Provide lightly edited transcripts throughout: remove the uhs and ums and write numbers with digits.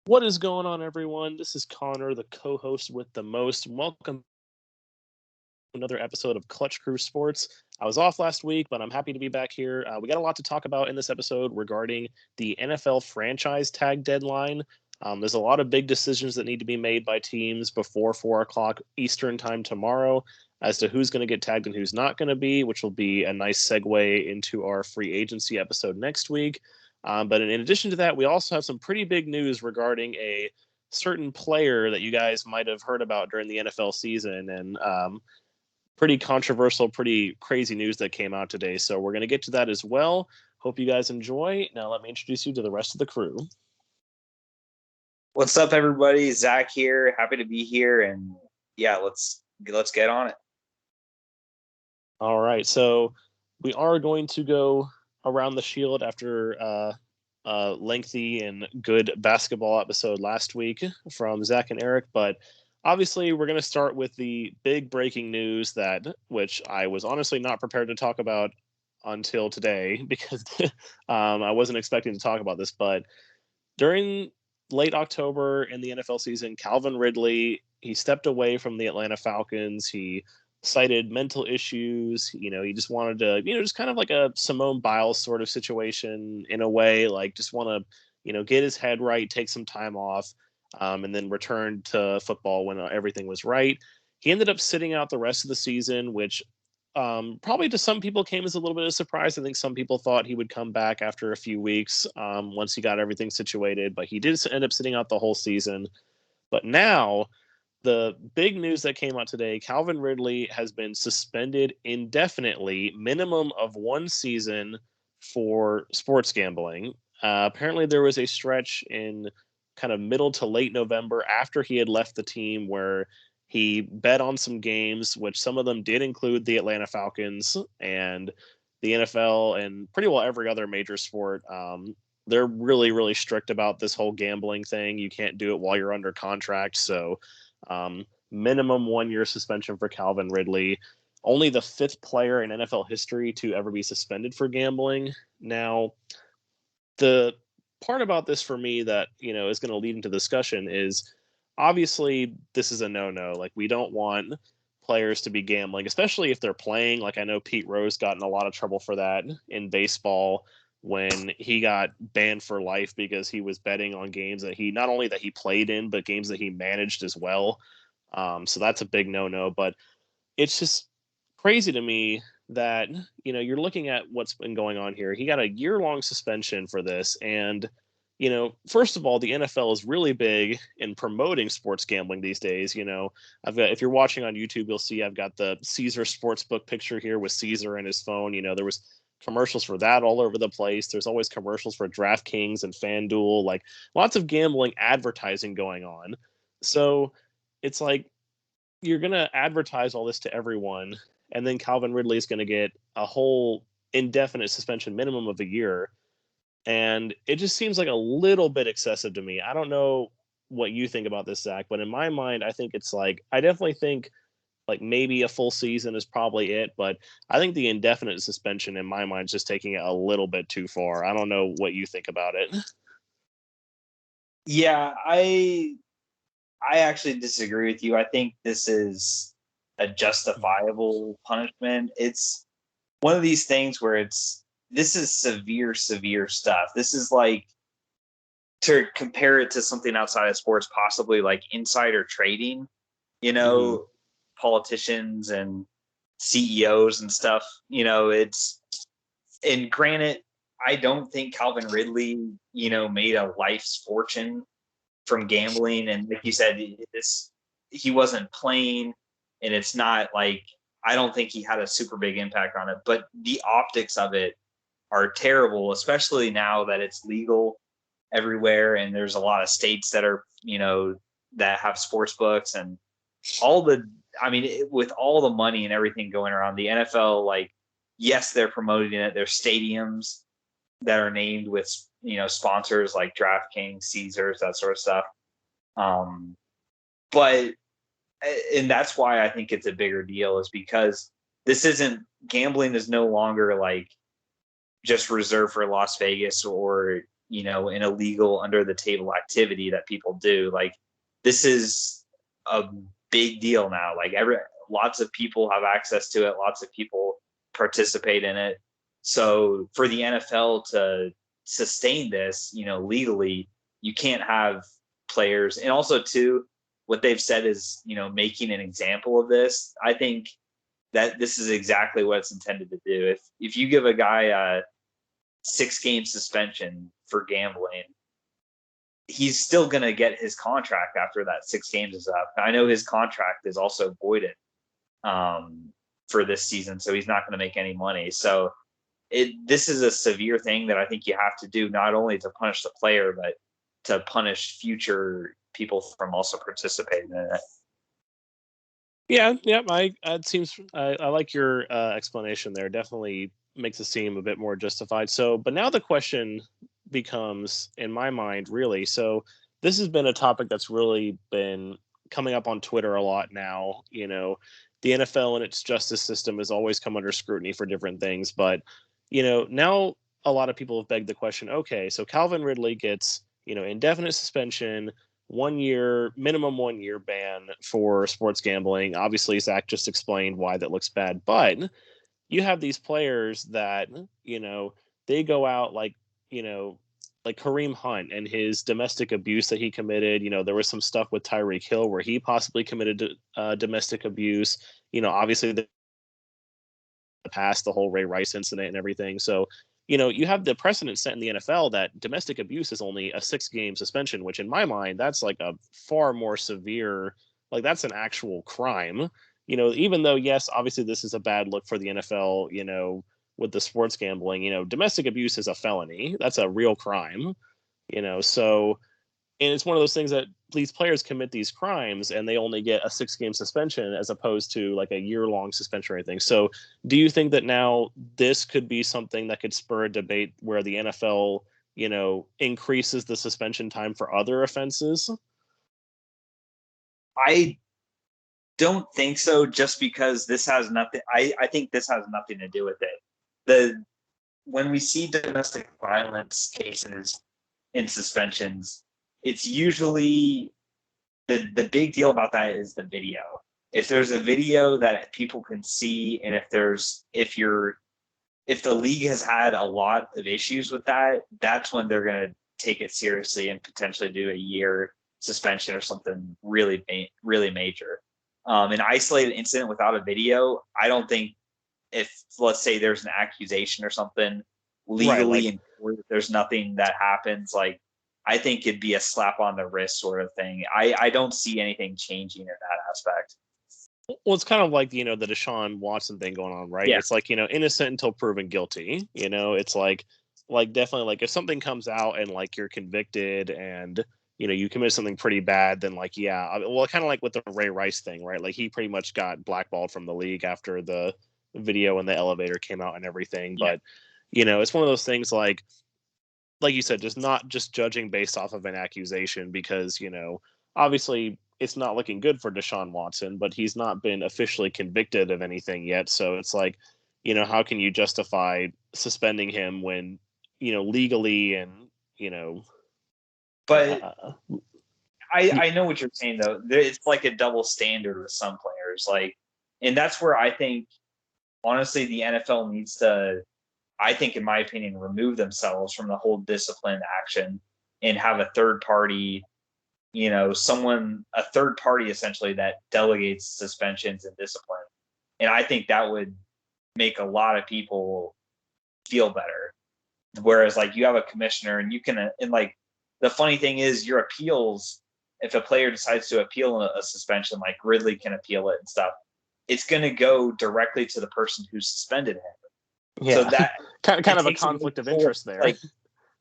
What is going on, everyone? This is Connor, the co-host with the most. Welcome to another episode of Clutch Crew Sports. I was off last week, but I'm happy to be back here. We got a lot to talk about in this episode regarding the NFL franchise tag deadline. There's a lot of big decisions that need to be made by teams before 4 o'clock Eastern time tomorrow as to who's going to get tagged and who's not going to be, which will be a nice segue into our free agency episode next week. But in addition to that, we also have some pretty big news regarding a certain player that you guys might have heard about during the NFL season, and pretty controversial, pretty crazy news that came out today. So we're going to get to that as well. Hope you guys enjoy. Now let me introduce you to the rest of the crew. What's up, everybody? Zach here. Happy to be here, and yeah, let's get on it. All right, so we are going to go around the shield after a lengthy and good basketball episode last week from Zach and Eric, but obviously we're going to start with the big breaking news which I was honestly not prepared to talk about until today because I wasn't expecting to talk about this, but during late October in the NFL season, Calvin Ridley, he stepped away from the Atlanta Falcons. He cited mental issues. He just wanted to, just kind of like a Simone Biles sort of situation in a way, like just want to, get his head right, take some time off, and then return to football when everything was right. He ended up sitting out the rest of the season, which probably to some people came as a little bit of a surprise. I think some people thought he would come back after a few weeks once he got everything situated, but he did end up sitting out the whole season. But now, the big news that came out today, Calvin Ridley has been suspended indefinitely, minimum of 1 season for sports gambling. Apparently, there was a stretch in kind of middle to late November after he had left the team where he bet on some games, which some of them did include the Atlanta Falcons and the NFL and pretty well every other major sport. They're really, really strict about this whole gambling thing. You can't do it while you're under contract. So, minimum 1 year suspension for Calvin Ridley. Only the 5th player in NFL history to ever be suspended for gambling. Now, the part about this for me that is going to lead into discussion is obviously this is a no-no. Like, we don't want players to be gambling, especially if they're playing. Like, I know Pete Rose got in a lot of trouble for that in baseball when he got banned for life because he was betting on games that he not only that he played in, but games that he managed as well. So that's a big no-no. But it's just crazy to me that you're looking at what's been going on here. He got a year-long suspension for this, and first of all, the NFL is really big in promoting sports gambling these days. I've got, if you're watching on YouTube, you'll see I've got the Caesar Sportsbook picture here with Caesar and his phone. There was commercials for that all over the place. There's always commercials for DraftKings and FanDuel, like lots of gambling advertising going on. So it's like you're going to advertise all this to everyone, and then Calvin Ridley is going to get a whole indefinite suspension, minimum of a year. And it just seems like a little bit excessive to me. I don't know what you think about this, Zach, but in my mind, I think it's like, I definitely think like maybe a full season is probably it, but I think the indefinite suspension in my mind is just taking it a little bit too far. I don't know what you think about it. Yeah, I actually disagree with you. I think this is a justifiable punishment. It's one of these things where this is severe stuff. This is like, to compare it to something outside of sports, possibly like insider trading, Mm-hmm. politicians and CEOs and stuff. And granted, I don't think Calvin Ridley, made a life's fortune from gambling. And like you said, he wasn't playing, and it's not like, I don't think he had a super big impact on it, but the optics of it are terrible, especially now that it's legal everywhere. And there's a lot of states that are, that have sports books and with all the money and everything going around the NFL, like, yes, they're promoting it. There's stadiums that are named with, sponsors like DraftKings, Caesars, that sort of stuff. But and that's why I think it's a bigger deal, is because gambling is no longer like just reserved for Las Vegas or, an illegal under the table activity that people do. Like, this is a big deal now. Like, lots of people have access to it. Lots of people participate in it. So for the NFL to sustain this, legally, you can't have players. And also too, what they've said is, making an example of this. I think that this is exactly what it's intended to do. If you give a guy a 6-game suspension for gambling, he's still going to get his contract after that 6 games is up. I know his contract is also voided for this season, so he's not going to make any money. So this is a severe thing that I think you have to do, not only to punish the player, but to punish future people from also participating in it. Yeah. It seems I like your explanation there. Definitely makes it seem a bit more justified. So, but now the question becomes, in my mind, really. So, this has been a topic that's really been coming up on Twitter a lot now. The NFL and its justice system has always come under scrutiny for different things, but now a lot of people have begged the question. Okay, so Calvin Ridley gets indefinite suspension, 1 year, minimum 1 year ban for sports gambling. Obviously, Zach just explained why that looks bad, but you have these players that, they go out like Kareem Hunt and his domestic abuse that he committed. There was some stuff with Tyreek Hill where he possibly committed domestic abuse. Obviously the past, the whole Ray Rice incident and everything. So, you have the precedent set in the NFL that domestic abuse is only a 6-game suspension, which in my mind, that's like a far more severe, like that's an actual crime. Even though, yes, obviously this is a bad look for the NFL, with the sports gambling, domestic abuse is a felony. That's a real crime, so, and it's one of those things that these players commit these crimes and they only get a 6-game suspension as opposed to like a year-long suspension or anything. So do you think that now this could be something that could spur a debate where the NFL, increases the suspension time for other offenses? I don't think so, just because this has nothing. I think this has nothing to do with it. When we see domestic violence cases in suspensions, it's usually the big deal about that is the video. If there's a video that people can see, and if the league has had a lot of issues with that, that's when they're going to take it seriously and potentially do a year suspension or something really, really major. An isolated incident without a video, I don't think, if let's say there's an accusation or something legally, right, there's nothing that happens, like, I think it'd be a slap on the wrist sort of thing. I don't see anything changing in that aspect. Well, it's kind of like, the Deshaun Watson thing going on, right? Yeah. It's like, innocent until proven guilty. It's like definitely, like, if something comes out and like you're convicted and, you commit something pretty bad, then like, yeah, well, kind of like with the Ray Rice thing, right? Like he pretty much got blackballed from the league after the video and the elevator came out and everything. Yeah. But, it's one of those things like you said, just not just judging based off of an accusation because, obviously it's not looking good for Deshaun Watson, but he's not been officially convicted of anything yet. So it's like, how can you justify suspending him when, legally and, But I know what you're saying, though. It's like a double standard with some players. Like, and that's where I think, honestly, the NFL needs to, I think, in my opinion, remove themselves from the whole discipline action and have a third party, a third party essentially that delegates suspensions and discipline. And I think that would make a lot of people feel better. Whereas, like, you have a commissioner and you can, and like, the funny thing is your appeals, if a player decides to appeal a suspension, like Ridley can appeal it and stuff, it's going to go directly to the person who suspended him. Yeah. So that kind of a conflict of interest there. Like,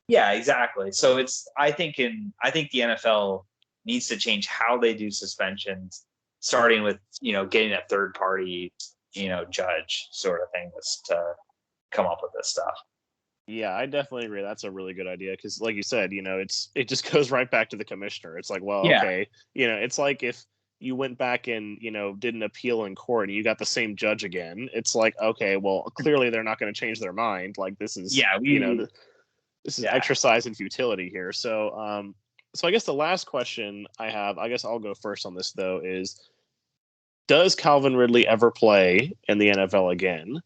yeah, exactly. So I think the NFL needs to change how they do suspensions, starting with, getting a third party, judge sort of thing to come up with this stuff. Yeah, I definitely agree. That's a really good idea because, like you said, it just goes right back to the commissioner. It's like, well, yeah. Okay, it's like if you went back and did an appeal in court and you got the same judge again. It's like, okay, well, clearly they're not going to change their mind. Like, this is, this is exercise in futility here. So so I guess the last question I have, I guess I'll go first on this though, is does Calvin Ridley ever play in the NFL again?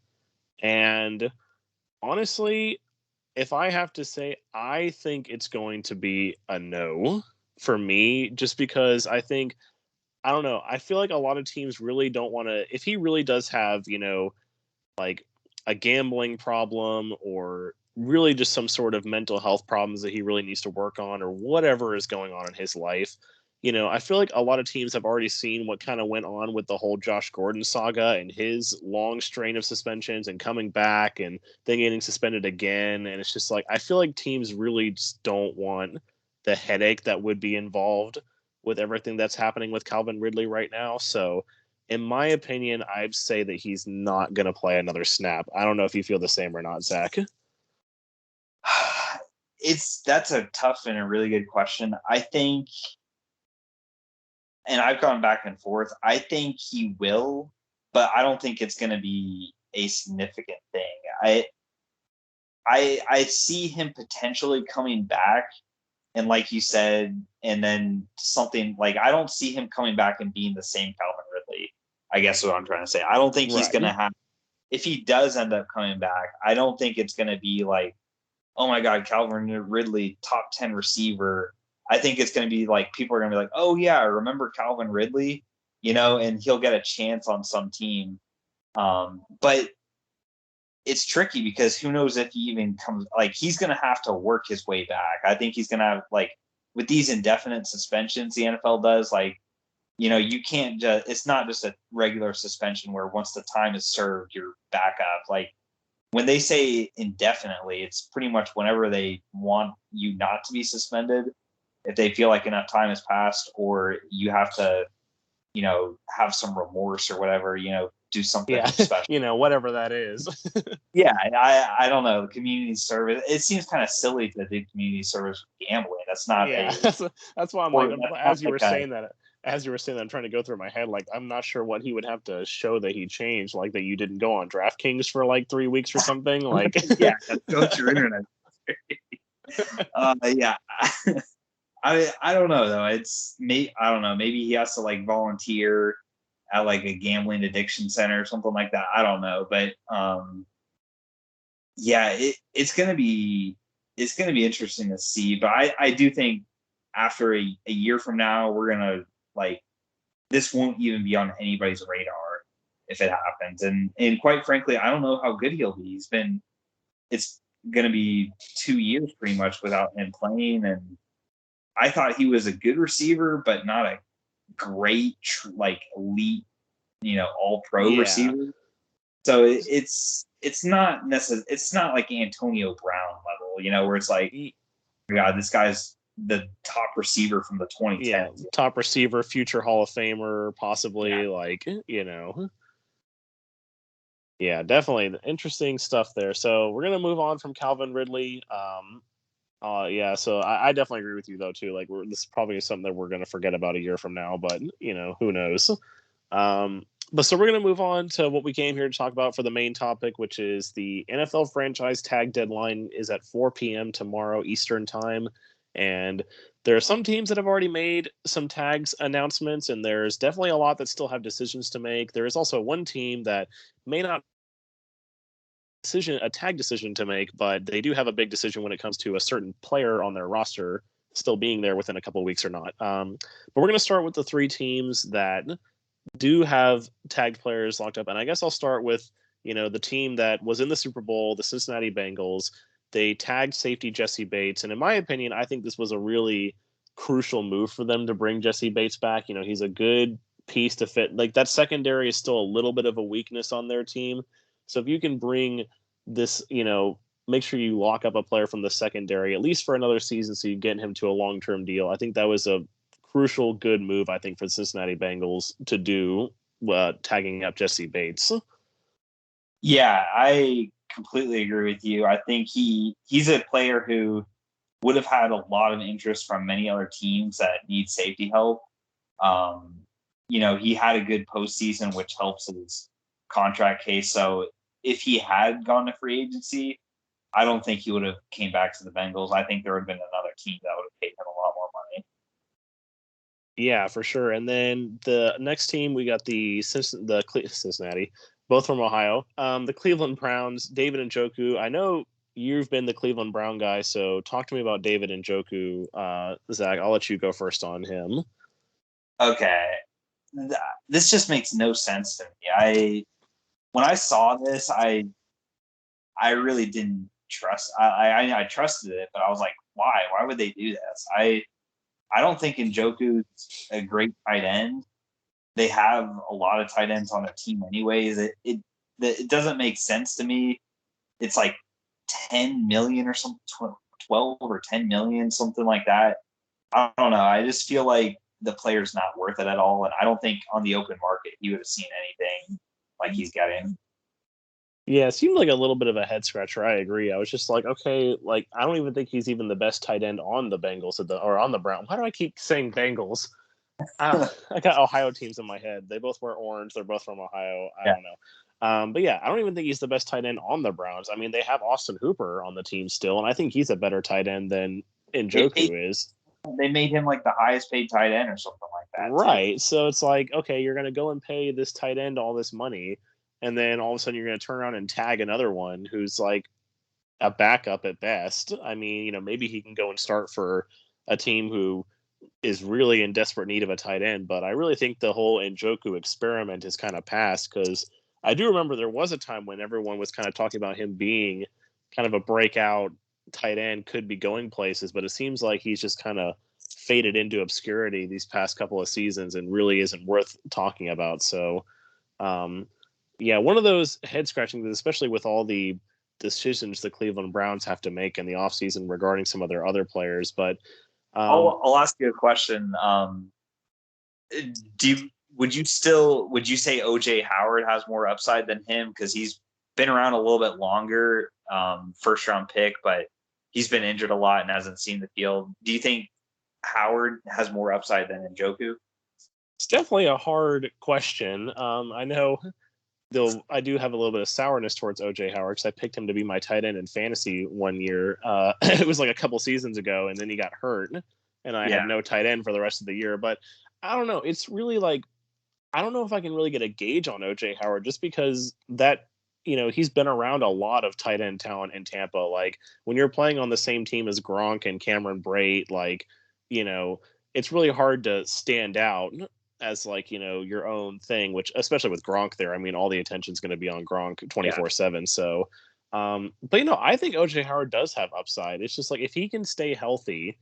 And honestly, if I have to say, I think it's going to be a no for me, just because I don't know, I feel like a lot of teams really don't want to, if he really does have, like a gambling problem or really just some sort of mental health problems that he really needs to work on or whatever is going on in his life. I feel like a lot of teams have already seen what kind of went on with the whole Josh Gordon saga and his long strain of suspensions and coming back and then getting suspended again. And it's just like, I feel like teams really just don't want the headache that would be involved with everything that's happening with Calvin Ridley right now. So, in my opinion, I'd say that he's not going to play another snap. I don't know if you feel the same or not, Zach. That's a tough and a really good question. I think, and I've gone back and forth, I think he will, but I don't think it's going to be a significant thing. I see him potentially coming back, and like you said, and then something like, I don't see him coming back and being the same Calvin Ridley. I guess what I'm trying to say. I don't think he's going to have, if he does end up coming back, I don't think it's going to be like, oh my God, Calvin Ridley, top 10 receiver. I think it's going to be like, people are going to be like, oh yeah, remember Calvin Ridley, and he'll get a chance on some team. But it's tricky because who knows if he even comes, like, he's going to have to work his way back. I think he's going to have, like, with these indefinite suspensions the NFL does, like, you can't just, it's not just a regular suspension where once the time is served, you're back up. Like, when they say indefinitely, it's pretty much whenever they want you not to be suspended, if they feel like enough time has passed, or you have to, have some remorse or whatever, do something special. Whatever that is. Yeah, I don't know. Community service. It seems kind of silly to do community service with gambling. That's not that's why I'm like, as you were saying that, I'm trying to go through my head. Like, I'm not sure what he would have to show that he changed, like that you didn't go on DraftKings for like 3 weeks or something. Like, yeah, go to your internet. Yeah. I don't know though. I don't know. Maybe he has to like volunteer at like a gambling addiction center or something like that. I don't know, but yeah, it's gonna be interesting to see. But I do think after a year from now, we're gonna, like, this won't even be on anybody's radar if it happens. And quite frankly, I don't know how good he'll be. It's gonna be 2 years pretty much without him playing, and I thought he was a good receiver, but not a great like elite, all pro receiver. So it's not it's not like Antonio Brown level, where it's like, oh God, this guy's the top receiver from the 2010s. Yeah, top receiver, future Hall of Famer, possibly, Yeah, definitely interesting stuff there. So we're gonna move on from Calvin Ridley. So I definitely agree with you though too. Like, this is probably something that we're gonna forget about a year from now, but who knows? But so we're going to move on to what we came here to talk about for the main topic, which is the NFL franchise tag deadline is at 4 p.m. tomorrow Eastern time. And there are some teams that have already made some tags announcements, and there's definitely a lot that still have decisions to make. There is also one team that may not a tag decision to make, but they do have a big decision when it comes to a certain player on their roster still being there within a couple of weeks or not. But we're going to start with the 3 teams that do have tagged players locked up. And I guess I'll start with, the team that was in the Super Bowl, the Cincinnati Bengals. They tagged safety Jesse Bates. And in my opinion, I think this was a really crucial move for them to bring Jesse Bates back. He's a good piece to fit. Like, that secondary is still a little bit of a weakness on their team. So if you can bring this, make sure you lock up a player from the secondary, at least for another season, so you get him to a long-term deal. I think that was a crucial, good move, I think, for the Cincinnati Bengals to do, tagging up Jesse Bates. Yeah, I completely agree with you. I think he's a player who would have had a lot of interest from many other teams that need safety help. He had a good postseason, which helps his contract case. So if he had gone to free agency, I don't think he would have came back to the Bengals. I think there would have been another team that would have paid him a lot more money. Yeah, for sure. And then the next team, we got the Cincinnati, both from Ohio. The Cleveland Browns, David Njoku. I know you've been the Cleveland Brown guy, so talk to me about David Njoku. Zach, I'll let you go first on him. Okay. This just makes no sense to me. When I saw this, I really didn't trust. I trusted it, but I was like, why? Why would they do this? I don't think Njoku's a great tight end. They have a lot of tight ends on their team, anyways. It doesn't make sense to me. It's like 10 million or something, 12 or 10 million, something like that. I don't know. I just feel like the player's not worth it at all, and I don't think on the open market he would have seen anything like he's getting. Yeah, it seemed like a little bit of a head scratcher. I agree. I was just like, okay, like I don't even think he's even the best tight end on the Bengals or on the Browns. Why do I keep saying Bengals? I got Ohio teams in my head. They both wear orange. They're both from Ohio. I Yeah. don't know. But yeah, I don't even think he's the best tight end on the Browns. I mean, they have Austin Hooper on the team still, and I think he's a better tight end than Njoku is. They made him like the highest paid tight end or something like that. Right. Too. So it's like, okay, you're going to go and pay this tight end all this money, and then all of a sudden you're going to turn around and tag another one who's like a backup at best. I mean, maybe he can go and start for a team who is really in desperate need of a tight end. But I really think the whole Njoku experiment is kind of past, because I do remember there was a time when everyone was kind of talking about him being kind of a breakout tight end, could be going places, but it seems like he's just kind of faded into obscurity these past couple of seasons and really isn't worth talking about. So, yeah, one of those head scratching, especially with all the decisions the Cleveland Browns have to make in the offseason regarding some of their other players. But I'll ask you a question. Would you say OJ Howard has more upside than him because he's been around a little bit longer, first round pick, but he's been injured a lot and hasn't seen the field. Do you think Howard has more upside than Njoku? it's definitely a hard question. I know, though, I do have a little bit of sourness towards OJ Howard because I picked him to be my tight end in fantasy one year. It was like a couple seasons ago, and then he got hurt, and I had no tight end for the rest of the year. But I don't know. It's really like, I don't know if I can really get a gauge on OJ Howard just because that, he's been around a lot of tight end talent in Tampa. Like when you're playing on the same team as Gronk and Cameron Brate, like, it's really hard to stand out as like, your own thing, which especially with Gronk there, I mean, all the attention's going to be on Gronk 24/7. So, but I think OJ Howard does have upside. It's just like, if he can stay healthy,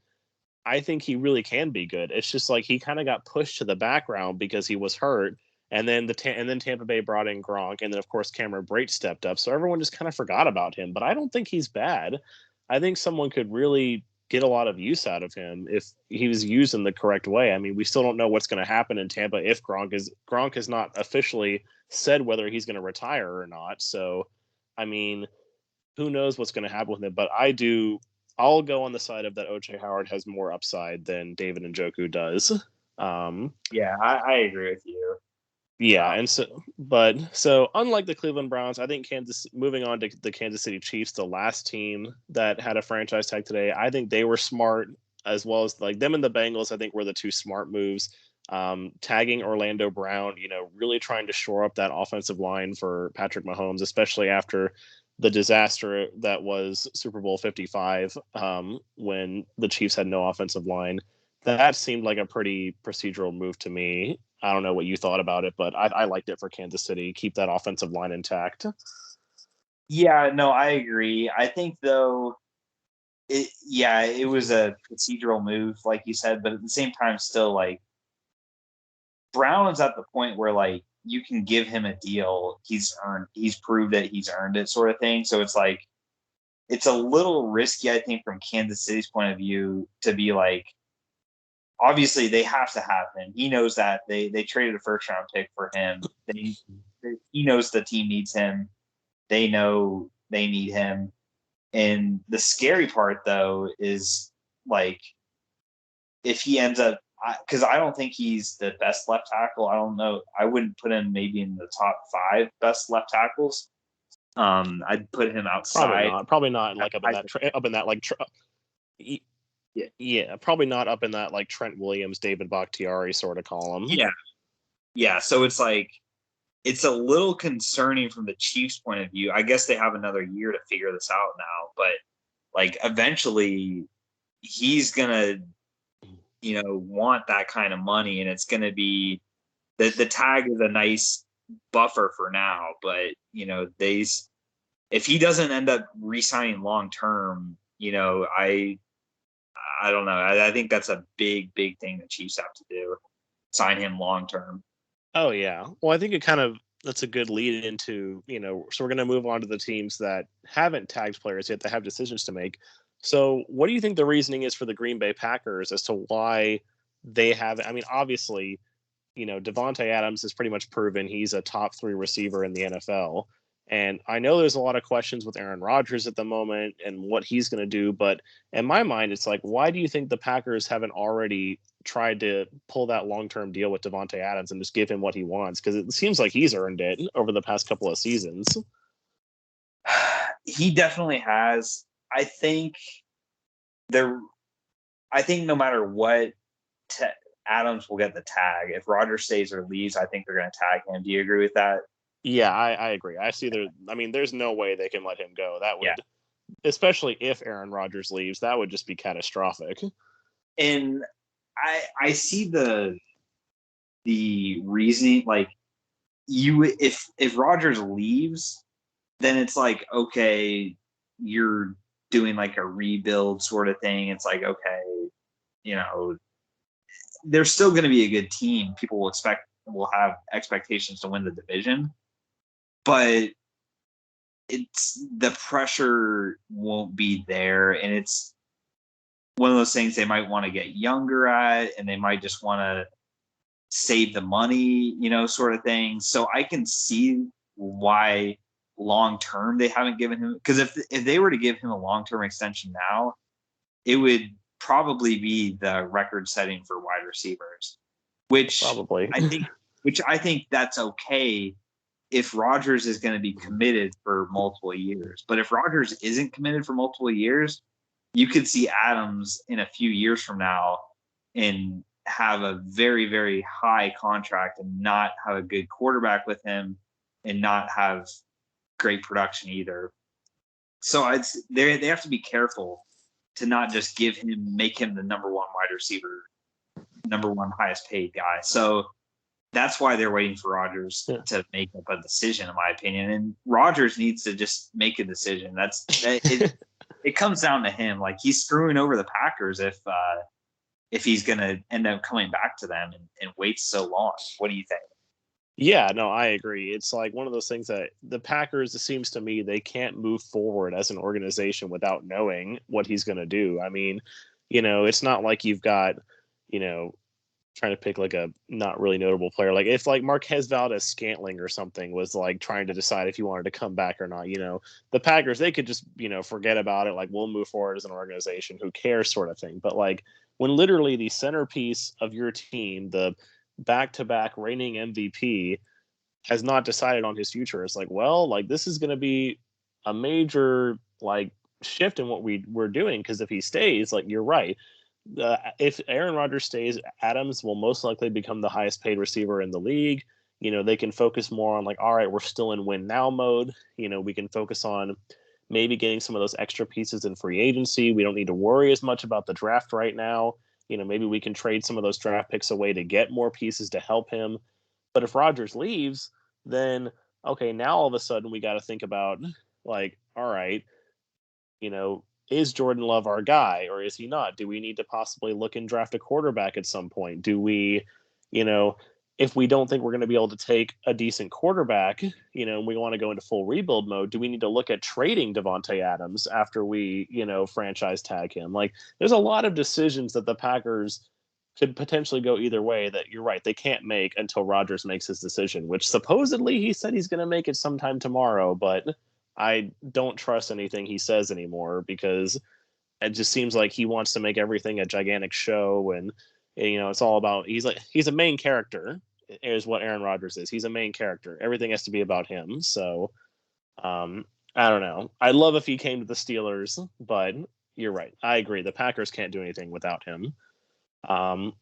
I think he really can be good. It's just like he kind of got pushed to the background because he was hurt, and then Tampa Bay brought in Gronk, and then of course Cameron Brate stepped up, so everyone just kind of forgot about him. But I don't think he's bad. I think someone could really get a lot of use out of him if he was used in the correct way. I mean, we still don't know what's going to happen in Tampa if Gronk has not officially said whether he's going to retire or not. So, I mean, who knows what's going to happen with him? But I'll go on the side of that OJ Howard has more upside than David Njoku does. I agree with you. Yeah, and so unlike the Cleveland Browns, I think moving on to the Kansas City Chiefs, the last team that had a franchise tag today, I think they were smart, as well as like them and the Bengals, I think were the two smart moves. Tagging Orlando Brown, really trying to shore up that offensive line for Patrick Mahomes, especially after the disaster that was Super Bowl 55, when the Chiefs had no offensive line. That seemed like a pretty procedural move to me. I don't know what you thought about it, but I liked it for Kansas City. Keep that offensive line intact. Yeah, no, I agree. I think though, it was a procedural move, like you said, but at the same time, still like Brown's at the point where like you can give him a deal. He's proved that he's earned it, sort of thing. So it's like it's a little risky, I think, from Kansas City's point of view to be like, obviously they have to have him. He knows that they traded a first round pick for him. He knows the team needs him. They know they need him. And the scary part though is like if he ends up, because I don't think he's the best left tackle. I don't know. I wouldn't put him maybe in the top 5 best left tackles. I'd put him Probably outside. not. Probably not like I, up in that like. yeah, Yeah, probably not up in that like Trent Williams, David Bakhtiari sort of column. yeah, yeah. So it's like it's a little concerning from the Chiefs' point of view. I guess they have another year to figure this out now, but like eventually he's gonna, want that kind of money, and it's gonna be the tag is a nice buffer for now, but they if he doesn't end up re-signing long term, I don't know. I think that's a big thing the Chiefs have to do. Sign him long term. Oh yeah. Well, I think that's a good lead into, so we're going to move on to the teams that haven't tagged players yet that have decisions to make. So, what do you think the reasoning is for the Green Bay Packers as to why they haven't? I mean, obviously, Devontae Adams has pretty much proven he's a top 3 receiver in the NFL. And I know there's a lot of questions with Aaron Rodgers at the moment and what he's going to do, but in my mind, it's like, why do you think the Packers haven't already tried to pull that long-term deal with Devontae Adams and just give him what he wants? Because it seems like he's earned it over the past couple of seasons. He definitely has. There. I think no matter what, Adams will get the tag. If Rodgers stays or leaves, I think they're going to tag him. Do you agree with that? Yeah, I agree. There's no way they can let him go. That Yeah. would, especially if Aaron Rodgers leaves, that would just be catastrophic. And I see the reasoning, like if Rodgers leaves, then it's like, okay, you're doing like a rebuild sort of thing. It's like, okay, you know, they're still going to be a good team. People will have expectations to win the division, but it's the pressure won't be there, and it's one of those things they might want to get younger at, and they might just want to save the money, sort of thing. So I can see why long term they haven't given him, because if they were to give him a long term extension now, it would probably be the record setting for wide receivers, which Probably. I think that's okay if Rodgers is going to be committed for multiple years. But if Rodgers isn't committed for multiple years, you could see Adams in a few years from now and have a very, very high contract and not have a good quarterback with him and not have great production either. So they have to be careful to not just make him the number one wide receiver, number one highest paid guy. So that's why they're waiting for Rodgers to make up a decision, in my opinion. And Rodgers needs to just make a decision. It comes down to him. Like, he's screwing over the Packers if he's going to end up coming back to them and wait so long. What do you think? Yeah, no, I agree. It's like one of those things that the Packers, it seems to me, they can't move forward as an organization without knowing what he's going to do. I mean, it's not like you've got, trying to pick like a not really notable player. Like if like Marquez Valdez-Scantling or something was like trying to decide if he wanted to come back or not, the Packers, they could just, forget about it. Like, we'll move forward as an organization. Who cares, sort of thing. But like when literally the centerpiece of your team, the back-to-back reigning MVP, has not decided on his future, it's like, well, like this is going to be a major like shift in what we're doing, because if he stays, like, you're right, if Aaron Rodgers stays, Adams will most likely become the highest paid receiver in the league. They can focus more on like, all right, we're still in win now mode. We can focus on maybe getting some of those extra pieces in free agency. We don't need to worry as much about the draft right now. Maybe we can trade some of those draft picks away to get more pieces to help him. But if Rodgers leaves, then okay, now all of a sudden we got to think about like, all right, is Jordan Love our guy or is he not? Do we need to possibly look and draft a quarterback at some point? Do we, if we don't think we're going to be able to take a decent quarterback, and we want to go into full rebuild mode, do we need to look at trading Devontae Adams after we, franchise tag him? Like, there's a lot of decisions that the Packers could potentially go either way that you're right, they can't make until Rodgers makes his decision, which supposedly he said he's going to make it sometime tomorrow, but I don't trust anything he says anymore, because it just seems like he wants to make everything a gigantic show, and it's all about, he's a main character is what Aaron Rodgers is. He's a main character. Everything has to be about him. So I don't know. I'd love if he came to the Steelers, but you're right. I agree. The Packers can't do anything without him. Um,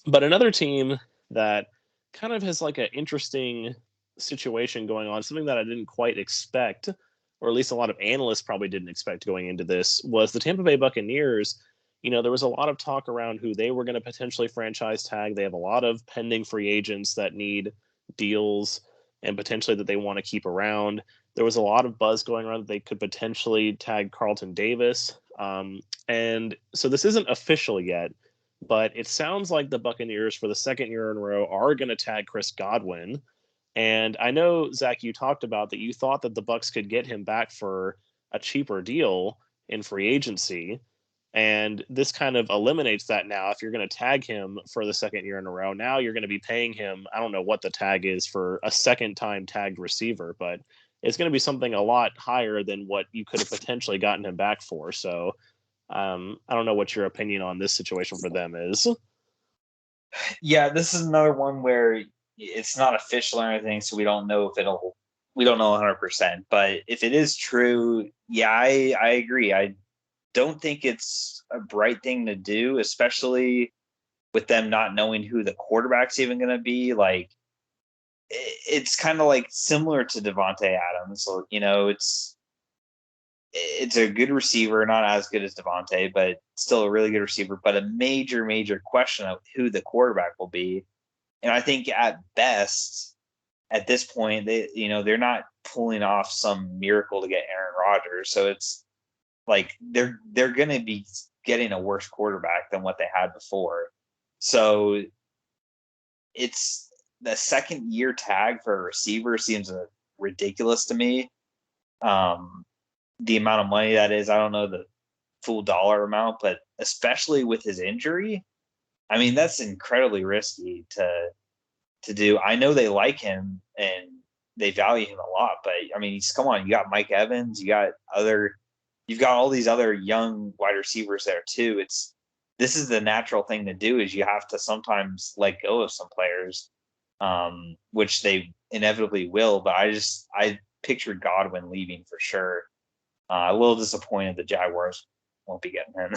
but another team that kind of has like an interesting situation going on, something that I didn't quite expect, or at least a lot of analysts probably didn't expect going into this, was the Tampa Bay Buccaneers. There was a lot of talk around who they were going to potentially franchise tag. They have a lot of pending free agents that need deals and potentially that they want to keep around. There was a lot of buzz going around that they could potentially tag Carlton Davis. And so this isn't official yet, but it sounds like the Buccaneers, for the second year in a row, are going to tag Chris Godwin. And I know, Zach, you talked about that you thought that the Bucs could get him back for a cheaper deal in free agency. And this kind of eliminates that now. If you're going to tag him for the second year in a row, now you're going to be paying him. I don't know what the tag is for a second time tagged receiver, but it's going to be something a lot higher than what you could have potentially gotten him back for. So I don't know what your opinion on this situation for them is. Yeah, this is another one where it's not official or anything, so we don't know if we don't know 100%. But if it is true, yeah, I agree. I don't think it's a bright thing to do, especially with them not knowing who the quarterback's even going to be. Like, it's kind of like similar to Devontae Adams. So, it's a good receiver, not as good as Devontae, but still a really good receiver, but a major, major question of who the quarterback will be. And I think at best, at this point, they're not pulling off some miracle to get Aaron Rodgers. So it's like they're going to be getting a worse quarterback than what they had before. So it's the second year tag for a receiver seems ridiculous to me. The amount of money that is, I don't know the full dollar amount, but especially with his injury, I mean, that's incredibly risky to do. I know they like him and they value him a lot, but I mean, come on, you got Mike Evans, you've got all these other young wide receivers there too. This is the natural thing to do, is you have to sometimes let go of some players, which they inevitably will. But I pictured Godwin leaving for sure. A little disappointed the Jaguars won't be getting him.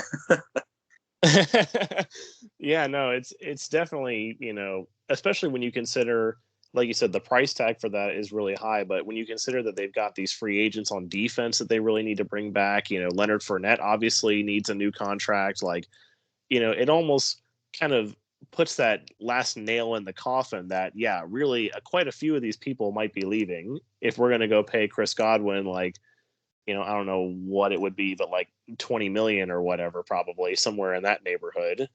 Yeah, no, it's definitely, especially when you consider, like you said, the price tag for that is really high. But when you consider that they've got these free agents on defense that they really need to bring back, Leonard Fournette obviously needs a new contract. Like, it almost kind of puts that last nail in the coffin that, yeah, really quite a few of these people might be leaving if we're going to go pay Chris Godwin, like, I don't know what it would be, but like 20 million or whatever, probably somewhere in that neighborhood,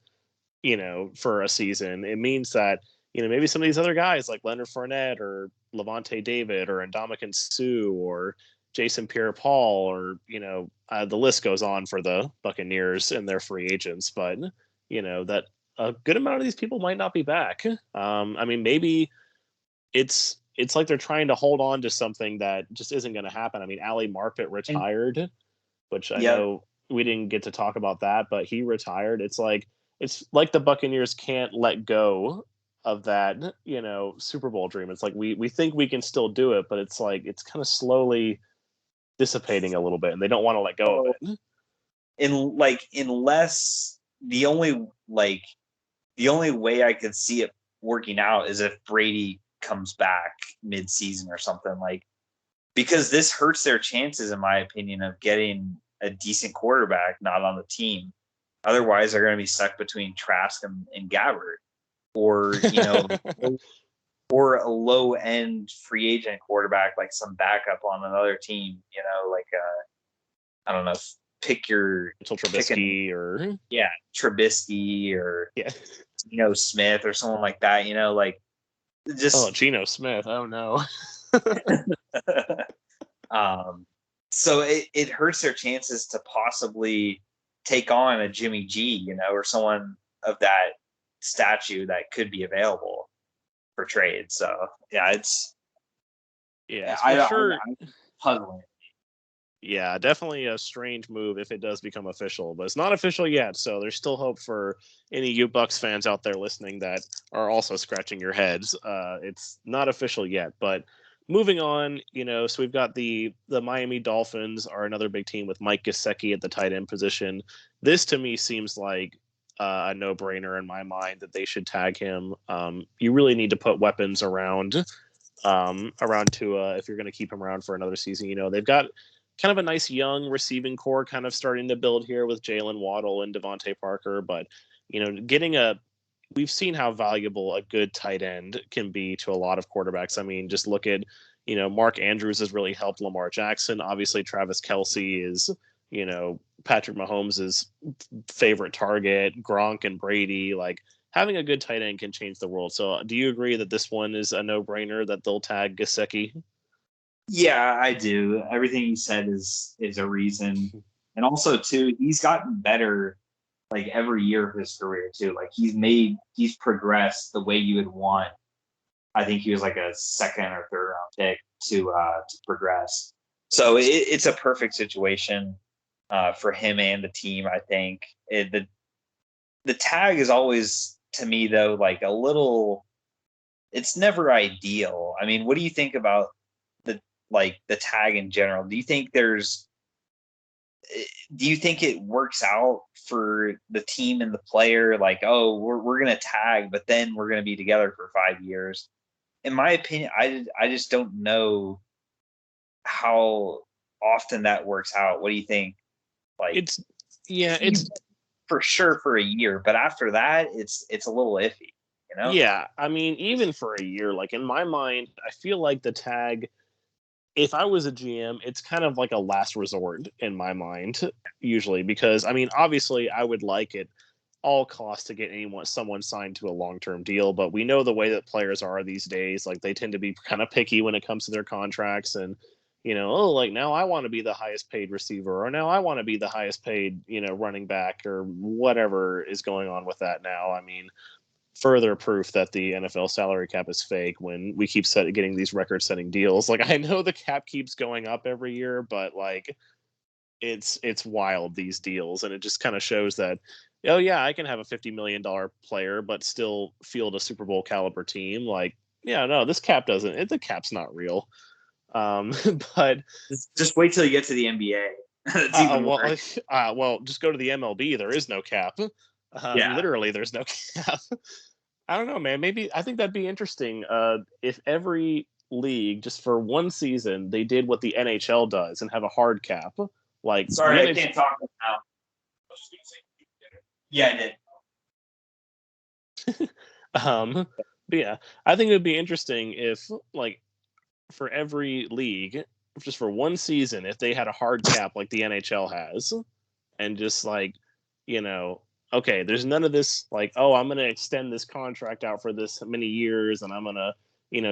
for a season. It means that, maybe some of these other guys like Leonard Fournette or Levante David or Ndamukong Suh or Jason Pierre-Paul or, the list goes on for the Buccaneers and their free agents. But, that a good amount of these people might not be back. I mean, maybe it's like they're trying to hold on to something that just isn't going to happen. I mean, Ali Marpet retired, which I Yeah. know we didn't get to talk about that, but he retired. It's like the Buccaneers can't let go of that, Super Bowl dream. It's like we think we can still do it, but it's like it's kind of slowly dissipating a little bit, and they don't want to let go of it. Unless the only way I could see it working out is if Brady comes back mid-season or something, because this hurts their chances, in my opinion, of getting a decent quarterback not on the team. Otherwise, they're going to be stuck between Trask and Gabbard, or or a low-end free agent quarterback, like some backup on another team. I don't know, pick your Trubisky or Trubisky or yeah, Smith or someone like that. Just Geno Smith. Oh no. So it hurts their chances to possibly take on a Jimmy G, or someone of that statue that could be available for trade. So yeah, it's for sure. I'm puzzling. Yeah, definitely a strange move if it does become official, but it's not official yet. So there's still hope for any you Bucks fans out there listening that are also scratching your heads. It's not official yet, but moving on, so we've got the Miami Dolphins are another big team with Mike Gesicki at the tight end position. This to me seems like a no-brainer in my mind that they should tag him. You really need to put weapons around Tua if you're going to keep him around for another season. They've got kind of a nice young receiving core kind of starting to build here with Jalen Waddle and Devontae Parker, but we've seen how valuable a good tight end can be to a lot of quarterbacks. I mean, just look at, Mark Andrews has really helped Lamar Jackson. Obviously, Travis Kelce is, Patrick Mahomes' favorite target, Gronk and Brady. Like, having a good tight end can change the world. So do you agree that this one is a no-brainer that they'll tag Gesicki? Yeah, I do. Everything you said is a reason. And also too, he's gotten better like every year of his career too. Like he's progressed the way you would want. I think he was like a second or third round pick to progress. So it's a perfect situation for him and the team. I think the tag is always to me though like a little. It's never ideal. I mean, what do you think about the tag in general? Do you think it works out for the team and the player? Like, oh, we're gonna tag, but then we're gonna be together for 5 years. In my opinion, I just don't know how often that works out. What do you think? Like, It's yeah, it's for sure for a year, but after that, it's a little iffy. You know? yeah. I mean, even for a year, like in my mind, I feel like the tag, if I was a GM, it's kind of like a last resort in my mind, usually, because I mean, obviously, I would like it all costs to get someone signed to a long-term deal, but we know the way that players are these days. Like, they tend to be kind of picky when it comes to their contracts, and oh, like, now I want to be the highest paid receiver, or now I want to be the highest paid running back, or whatever is going on with that now. I mean, further proof that the NFL salary cap is fake when we keep getting these record-setting deals. Like, I know the cap keeps going up every year, but like, it's wild, these deals, and it just kind of shows that, oh yeah, I can have a $50 million player but still field a Super Bowl caliber team. Like, yeah, no, this cap doesn't. The cap's not real. But Just wait till you get to the NBA. It's even well, worse. well, just go to the MLB. There is no cap. Yeah. Literally, there's no cap. I don't know, man. Maybe I think that'd be interesting. If every league, just for one season, they did what the NHL does and have a hard cap. Like the Sorry, I NHL, can't talk now. Yeah, I did. but yeah, I think it would be interesting if, like, for every league, just for one season, if they had a hard cap like the NHL has, and just like, you know, okay, there's none of this like, oh, I'm gonna extend this contract out for this many years, and I'm gonna,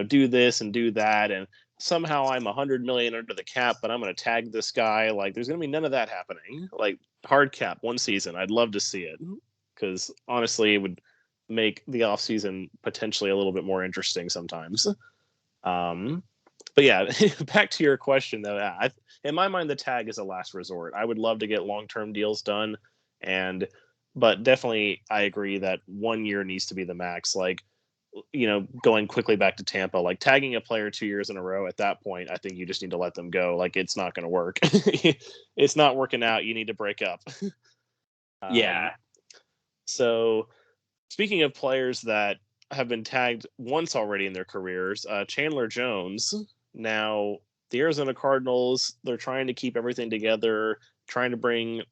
do this and do that, and somehow I'm 100 million under the cap, but I'm gonna tag this guy. Like, there's gonna be none of that happening. Like, hard cap one season, I'd love to see it, because honestly, it would make the off season potentially a little bit more interesting sometimes. Um, but yeah, back to your question though. In my mind, the tag is a last resort. I would love to get long-term deals done, but definitely I agree that 1 year needs to be the max. Like, going quickly back to Tampa, like tagging a player 2 years in a row, at that point, I think you just need to let them go. Like, it's not going to work. It's not working out. You need to break up. Um, Yeah. so speaking of players that have been tagged once already in their careers, Chandler Jones. Now, the Arizona Cardinals, they're trying to keep everything together, trying to bring,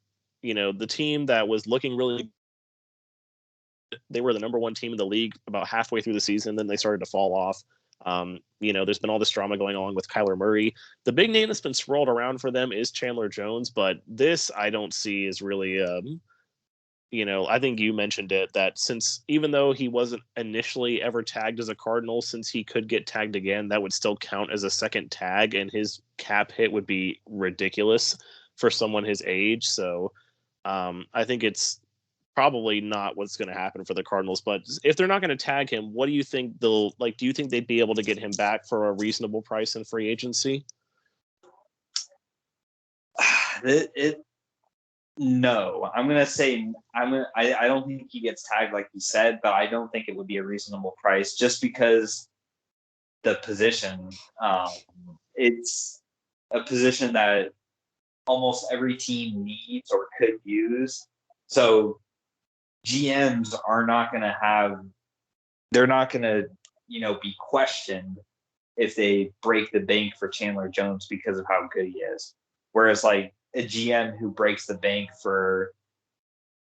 the team that was looking really. They were the number one team in the league about halfway through the season. Then they started to fall off. There's been all this drama going on with Kyler Murray. The big name that's been swirled around for them is Chandler Jones, but this I don't see is really I think you mentioned it, that since even though he wasn't initially ever tagged as a Cardinal, since he could get tagged again, that would still count as a second tag, and his cap hit would be ridiculous for someone his age. So I think it's probably not what's going to happen for the Cardinals. But if they're not going to tag him, what do you think they'll like? Do you think they'd be able to get him back for a reasonable price in free agency? it No, I'm gonna say I don't think he gets tagged like you said, but I don't think it would be a reasonable price just because the position. It's a position that almost every team needs or could use. So GMs are not going to have, they're not going to, be questioned if they break the bank for Chandler Jones because of how good he is. Whereas like a GM who breaks the bank for,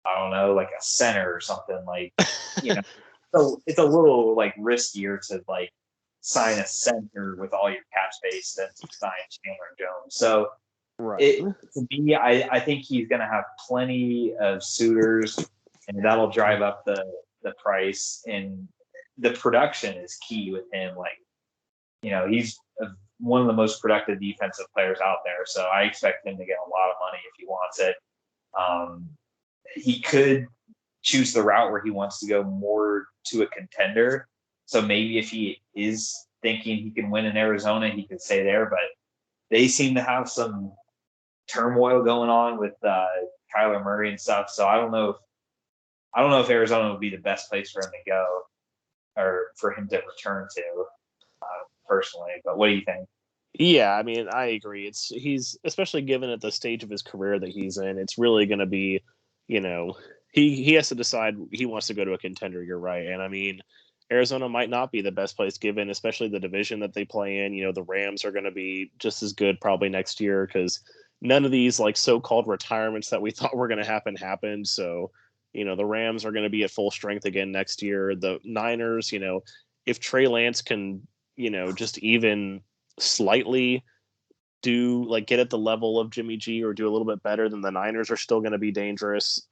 I don't know, like a center or something, like, so it's a little like riskier to like sign a center with all your cap space than to sign Chandler Jones. So Right. to me, I think he's going to have plenty of suitors, and that'll drive up the price. And the production is key with him. Like, he's one of the most productive defensive players out there. So I expect him to get a lot of money if he wants it. He could choose the route where he wants to go more to a contender. So maybe if he is thinking he can win in Arizona, he could stay there. But they seem to have some turmoil going on with Kyler Murray and stuff. So I don't know if Arizona would be the best place for him to go or for him to return to, personally. But what do you think? Yeah, I mean, I agree. He's especially given at the stage of his career that he's in, it's really going to be, he has to decide he wants to go to a contender. You're right, and I mean, Arizona might not be the best place given, especially the division that they play in. The Rams are going to be just as good probably next year because none of these like so-called retirements that we thought were going to happen happened. So, the Rams are going to be at full strength again next year. The Niners, if Trey Lance can, just even slightly get at the level of Jimmy G or do a little bit better, then the Niners are still going to be dangerous.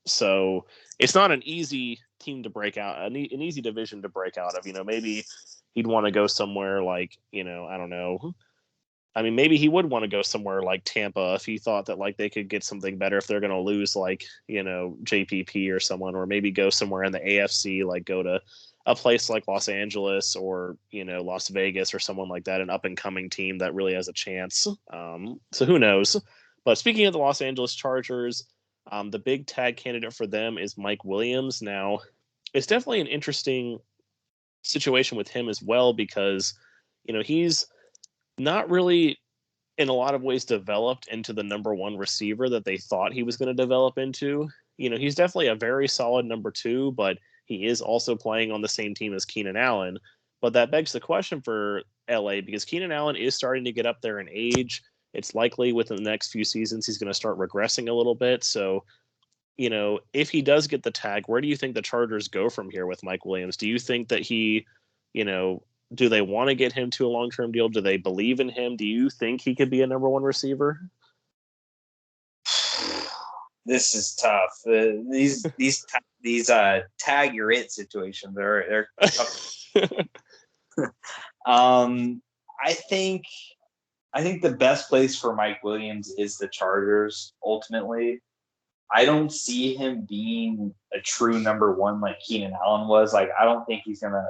So it's not an easy team to break out, an easy division to break out of. Maybe he'd want to go somewhere like, I don't know. I mean, maybe he would want to go somewhere like Tampa if he thought that like they could get something better if they're going to lose like, JPP or someone, or maybe go somewhere in the AFC, like go to a place like Los Angeles or, Las Vegas or someone like that, an up and coming team that really has a chance. So who knows? But speaking of the Los Angeles Chargers, the big tag candidate for them is Mike Williams. Now, it's definitely an interesting situation with him as well because, he's not really in a lot of ways developed into the number one receiver that they thought he was going to develop into. He's definitely a very solid number two, but he is also playing on the same team as Keenan Allen. But that begs the question for LA because Keenan Allen is starting to get up there in age. It's likely within the next few seasons he's going to start regressing a little bit. So, if he does get the tag, where do you think the Chargers go from here with Mike Williams? Do you think that he, do they want to get him to a long-term deal? Do they believe in him? Do you think he could be a number one receiver? This is tough. These tag your it situations they're tough. I think the best place for Mike Williams is the Chargers. Ultimately, I don't see him being a true number one like Keenan Allen was. Like, I don't think he's gonna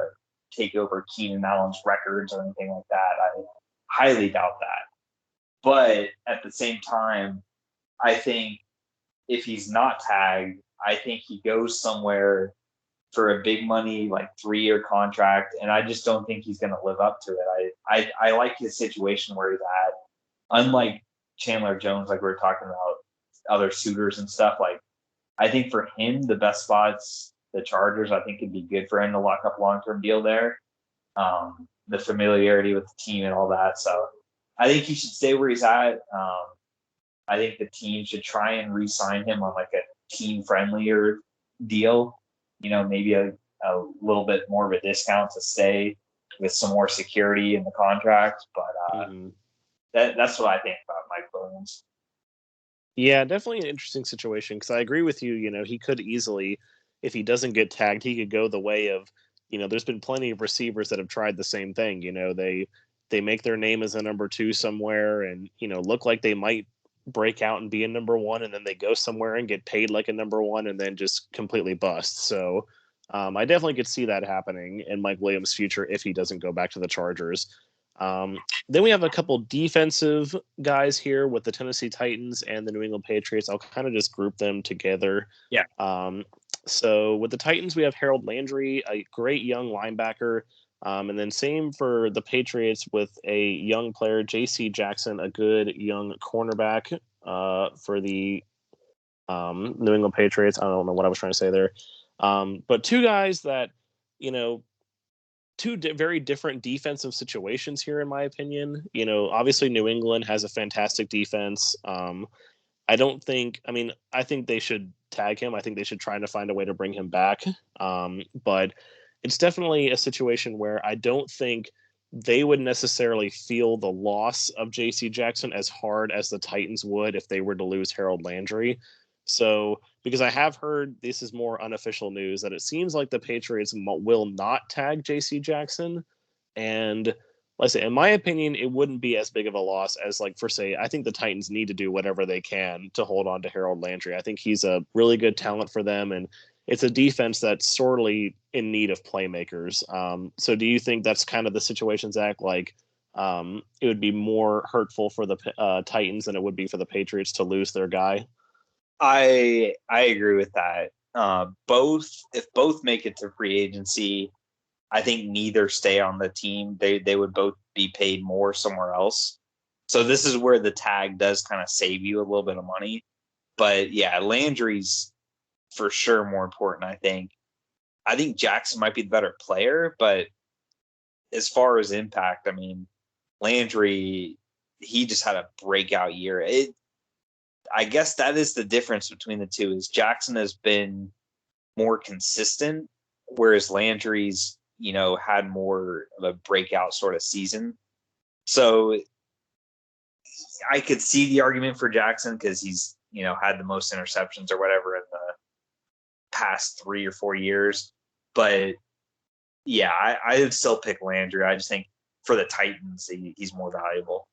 take over Keenan Allen's records or anything like that. I highly doubt that. But at the same time, I think if he's not tagged, I think he goes somewhere for a big money, like 3-year contract, and I just don't think he's going to live up to it. I like his situation where he's at. Unlike Chandler Jones, like we were talking about other suitors and stuff, like I think for him, the best spots, the Chargers, I think it'd be good for him to lock up a long-term deal there. The familiarity with the team and all that. So I think he should stay where he's at. I think the team should try and re-sign him on like a team-friendlier deal. Maybe a little bit more of a discount to stay with some more security in the contract. But that's what I think about Mike Williams. Yeah, definitely an interesting situation because I agree with you. He could easily, if he doesn't get tagged, he could go the way of, there's been plenty of receivers that have tried the same thing. They make their name as a number two somewhere and, look like they might break out and be a number one, and then they go somewhere and get paid like a number one and then just completely bust. So I definitely could see that happening in Mike Williams' future if he doesn't go back to the Chargers. Then we have a couple defensive guys here with the Tennessee Titans and the New England Patriots. I'll kind of just group them together. Yeah. So with the Titans, we have Harold Landry, a great young linebacker. And then same for the Patriots with a young player, J.C. Jackson, a good young cornerback for the New England Patriots. I don't know what I was trying to say there. But two guys that, you know, very different defensive situations here, in my opinion. Obviously New England has a fantastic defense. I think they should tag him. I think they should try to find a way to bring him back. But it's definitely a situation where I don't think they would necessarily feel the loss of JC Jackson as hard as the Titans would if they were to lose Harold Landry. So, because I have heard, this is more unofficial news, that it seems like the Patriots will not tag JC Jackson. And like I say, in my opinion, it wouldn't be as big of a loss as, like, I think the Titans need to do whatever they can to hold on to Harold Landry. I think he's a really good talent for them, and it's a defense that's sorely in need of playmakers. So do you think that's kind of the situation, Zach? Like, it would be more hurtful for the Titans than it would be for the Patriots to lose their guy? I agree with that. If both make it to free agency, I think neither stay on the team. They would both be paid more somewhere else. So this is where the tag does kind of save you a little bit of money. But yeah, Landry's for sure more important, I think. I think Jackson might be the better player, but as far as impact, I mean, Landry, he just had a breakout year. I guess that is the difference between the two, is Jackson has been more consistent, whereas Landry's, had more of a breakout sort of season. So I could see the argument for Jackson because he's, had the most interceptions or whatever in the past 3 or 4 years. But yeah, I would still pick Landry. I just think for the Titans, he's more valuable.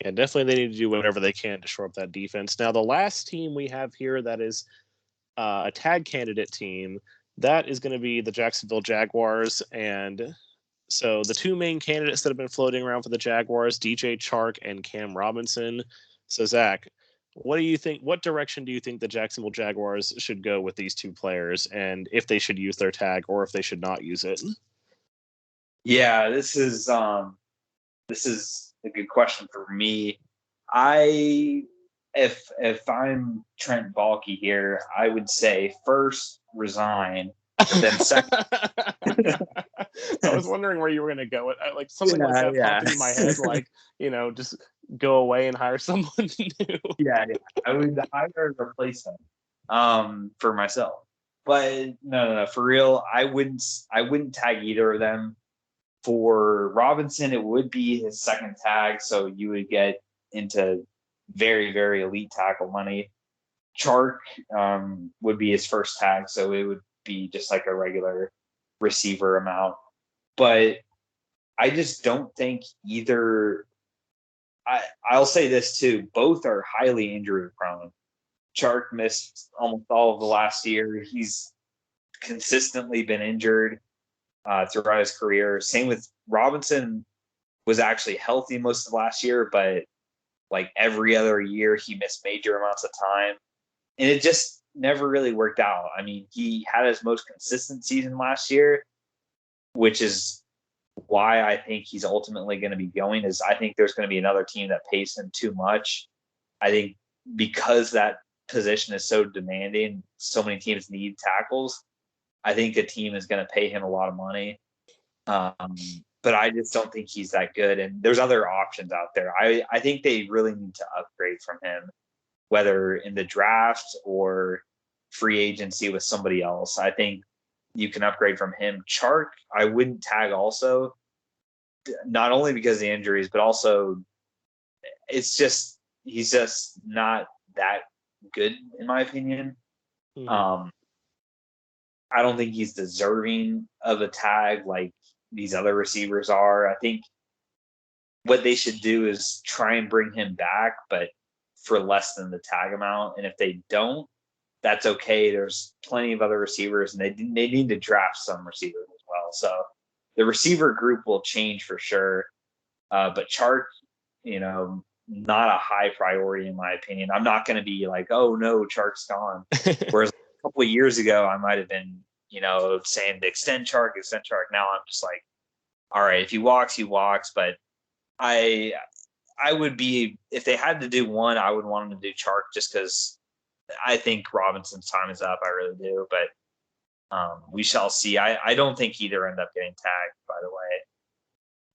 Yeah, definitely they need to do whatever they can to shore up that defense. Now, the last team we have here that is a tag candidate team, that is going to be the Jacksonville Jaguars. And so the two main candidates that have been floating around for the Jaguars, DJ Chark and Cam Robinson. So, Zach, what do you think? What direction do you think the Jacksonville Jaguars should go with these two players, and if they should use their tag or if they should not use it? Yeah, this is a good question for me. If I'm Trent Baalke here, I would say first resign, but then second. I was wondering where you were going to go. Like something like that popped into my head. Like, just go away and hire someone new. Yeah, I would hire a replacement for myself. But no, for real, I wouldn't tag either of them. For Robinson, it would be his second tag, so you would get into very, very elite tackle money. Chark would be his first tag, so it would be just like a regular receiver amount. But I just don't think either. I'll say this too: both are highly injury prone. Chark missed almost all of the last year. He's consistently been injured throughout his career. Same with Robinson, was actually healthy most of last year, but like every other year he missed major amounts of time. And it just never really worked out. I mean, he had his most consistent season last year, which is why I think he's ultimately going to be going. Is I think there's going to be another team that pays him too much. I think because that position is so demanding, so many teams need tackles, I think the team is going to pay him a lot of money. But I just don't think he's that good. And there's other options out there. I think they really need to upgrade from him, whether in the draft or free agency with somebody else. I think you can upgrade from him. Chark, I wouldn't tag also, not only because of the injuries, but also he's just not that good, in my opinion. Mm-hmm. I don't think he's deserving of a tag like these other receivers are. I think what they should do is try and bring him back, but for less than the tag amount. And if they don't, that's okay. There's plenty of other receivers, and they need to draft some receivers as well. So the receiver group will change for sure. But Chark, not a high priority in my opinion. I'm not going to be like, oh no, Chark's gone. Whereas a couple of years ago, I might have been, saying to extend Chark. Now I'm just like, all right, if he walks, he walks. But I would be, if they had to do one, I would want them to do Chark just because I think Robinson's time is up. I really do. But we shall see. I don't think either end up getting tagged, by the way.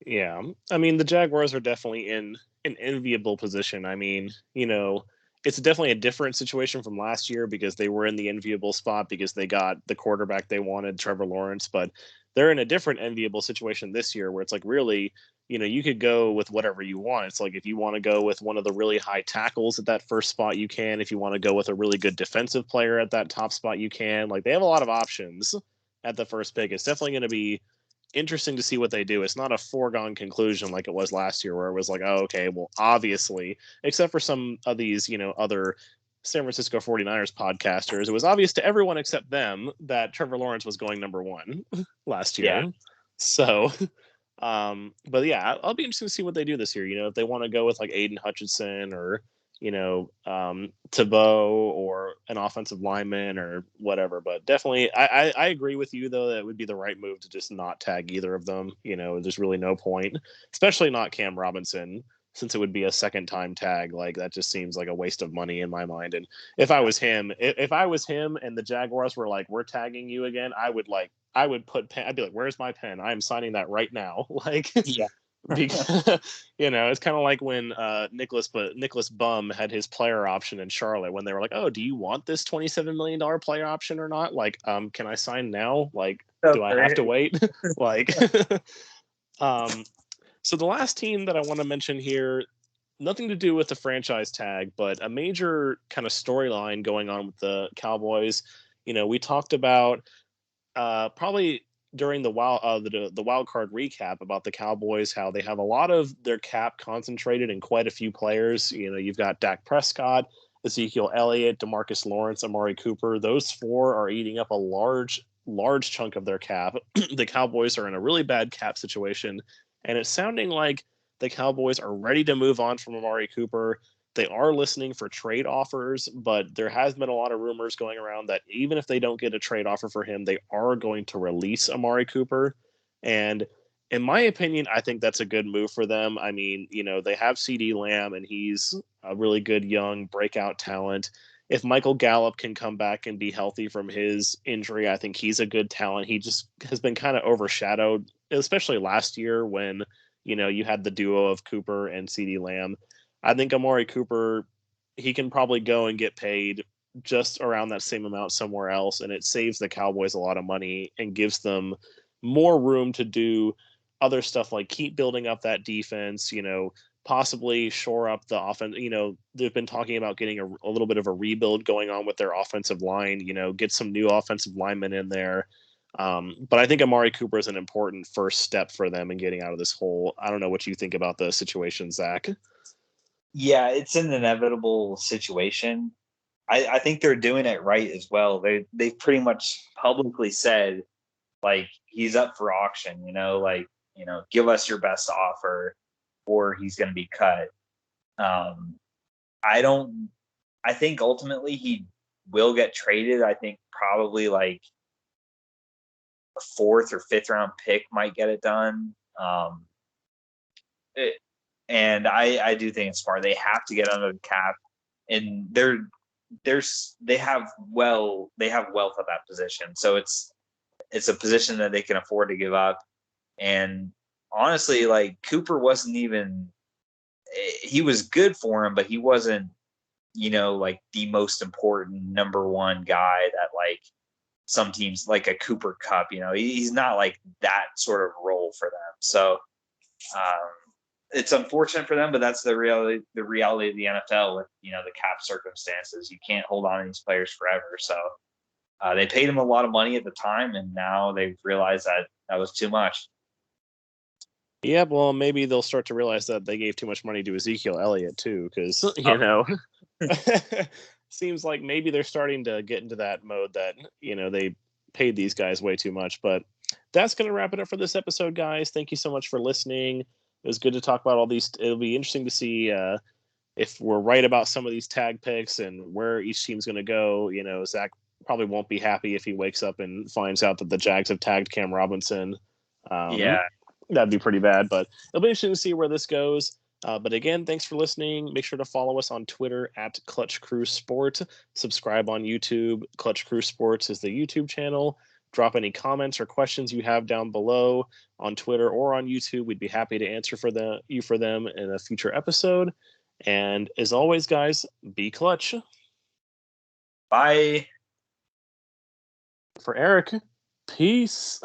Yeah, I mean the Jaguars are definitely in an enviable position. I mean, it's definitely a different situation from last year because they were in the enviable spot because they got the quarterback they wanted, Trevor Lawrence, but they're in a different enviable situation this year where it's like really, you could go with whatever you want. It's like if you want to go with one of the really high tackles at that first spot, you can. If you want to go with a really good defensive player at that top spot, you can. Like they have a lot of options at the first pick. It's definitely going to be interesting to see what they do. It's not a foregone conclusion like it was last year, where it was like, oh, okay, well, obviously, except for some of these, other San Francisco 49ers podcasters, it was obvious to everyone except them that Trevor Lawrence was going number one last year. Yeah. So, but yeah, I'll be interested to see what they do this year. If they want to go with like Aiden Hutchinson or Tebow or an offensive lineman or whatever. But definitely, I agree with you, though, that it would be the right move to just not tag either of them. There's really no point, especially not Cam Robinson, since it would be a second time tag. Like that just seems like a waste of money in my mind. And if I was him, and the Jaguars were like, we're tagging you again, I would put pen. I'd be like, where's my pen? I'm signing that right now. Like, Yeah. because it's kind of like when Nicholas Bum had his player option in Charlotte when they were like, oh, do you want this $27 million player option or not? Like, can I sign now? Like, do I have to wait? Like, so the last team that I want to mention here, nothing to do with the franchise tag, but a major kind of storyline going on with the Cowboys. We talked about probably during the wild card recap about the Cowboys, how they have a lot of their cap concentrated in quite a few players. You've got Dak Prescott, Ezekiel Elliott, DeMarcus Lawrence, Amari Cooper. Those four are eating up a large chunk of their cap. The Cowboys are in a really bad cap situation, and it's sounding like the Cowboys are ready to move on from Amari Cooper. They are listening for trade offers, but there has been a lot of rumors going around that even if they don't get a trade offer for him, they are going to release Amari Cooper. And in my opinion, I think that's a good move for them. I mean, they have CD Lamb, and he's a really good young breakout talent. If Michael Gallup can come back and be healthy from his injury, I think he's a good talent. He just has been kind of overshadowed, especially last year when, you had the duo of Cooper and CD Lamb. I think Amari Cooper, he can probably go and get paid just around that same amount somewhere else, and it saves the Cowboys a lot of money and gives them more room to do other stuff like keep building up that defense, possibly shore up the offense. They've been talking about getting a little bit of a rebuild going on with their offensive line, get some new offensive linemen in there. But I think Amari Cooper is an important first step for them in getting out of this hole. I don't know what you think about the situation, Zach. Yeah, it's an inevitable situation. I think they're doing it right as well. They've pretty much publicly said like he's up for auction, like, give us your best offer or he's gonna be cut. I don't I think ultimately he will get traded. I think probably like a fourth or fifth round pick might get it done. It, and I do think it's smart. They have to get under the cap, and they have wealth at that position. So it's a position that they can afford to give up. And honestly, like Cooper wasn't even he was good for him, but he wasn't, like the most important number one guy that like some teams like a Cooper Cup, he's not like that sort of role for them. So um, it's unfortunate for them, but that's the reality of the NFL with, the cap circumstances. You can't hold on to these players forever. So they paid him a lot of money at the time, and now they've realized that that was too much. Yeah, well, maybe they'll start to realize that they gave too much money to Ezekiel Elliott too, because seems like maybe they're starting to get into that mode that they paid these guys way too much. But that's going to wrap it up for this episode, guys. Thank you so much for listening. It was good to talk about all these. It'll be interesting to see if we're right about some of these tag picks and where each team's going to go. Zach probably won't be happy if he wakes up and finds out that the Jags have tagged Cam Robinson. Yeah. That'd be pretty bad, but it'll be interesting to see where this goes. But again, thanks for listening. Make sure to follow us on Twitter at Clutch Crew Sport. Subscribe on YouTube. Clutch Crew Sports is the YouTube channel. Drop any comments or questions you have down below on Twitter or on YouTube. We'd be happy to answer for them in a future episode. And as always, guys, be clutch. Bye. For Eric, peace.